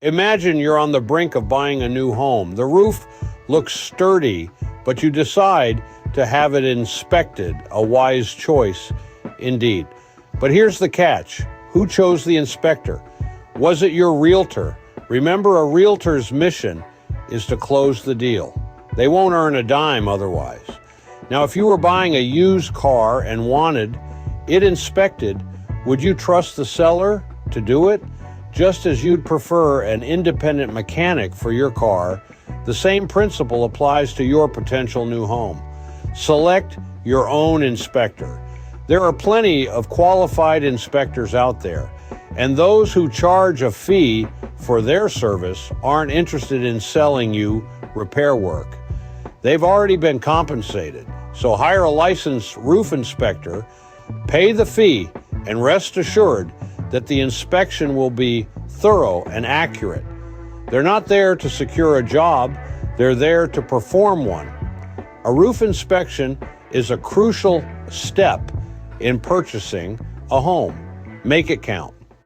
Imagine you're on the brink of buying a new home. The roof looks sturdy, but you decide to have it inspected. A wise choice indeed. But here's the catch. Who chose the inspector? Was it your realtor? Remember, a realtor's mission is to close the deal. They won't earn a dime otherwise. Now, if you were buying a used car and wanted it inspected, would you trust the seller to do it? Just as you'd prefer an independent mechanic for your car, the same principle applies to your potential new home. Select your own inspector. There are plenty of qualified inspectors out there, and those who charge a fee for their service aren't interested in selling you repair work. They've already been compensated, so hire a licensed roof inspector, pay the fee, and rest assured that the inspection will be thorough and accurate. They're not there to secure a job, they're there to perform one. A roof inspection is a crucial step in purchasing a home. Make it count.